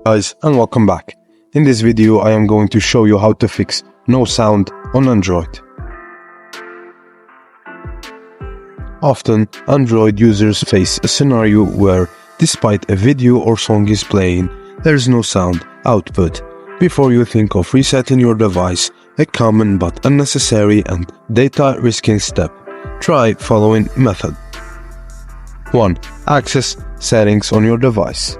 Guys, and welcome back. In this video I am going to show you how to fix no sound on Android. Often Android users face a scenario where despite a video or song is playing, there is no sound output. Before you think of resetting your device, a common but unnecessary and data risking step, try following method. 1. Access settings on your device.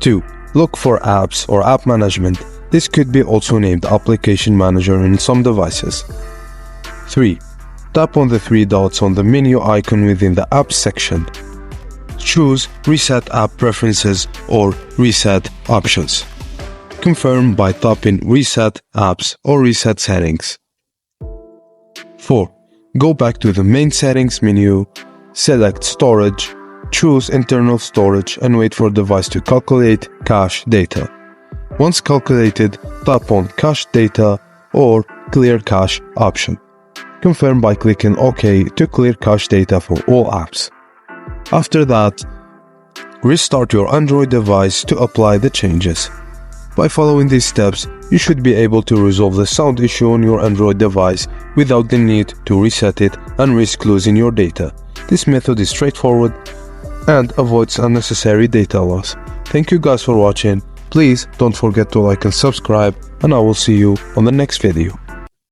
2. Look for apps or app management. This could be also named application manager in some devices. 3. Tap on the three dots on the menu icon within the apps section. Choose reset app preferences or reset options. Confirm by tapping reset apps or reset settings. 4. Go back to the main settings menu, select storage, choose internal storage and wait for the device to calculate cache data. Once calculated, tap on cache data or clear cache option. Confirm by clicking OK to clear cache data for all apps. After that, restart your Android device to apply the changes. By following these steps, you should be able to resolve the sound issue on your Android device without the need to reset it and risk losing your data. This method is straightforward and avoids unnecessary data loss. Thank you guys for watching. Please don't forget to like and subscribe, and I will see you on the next video.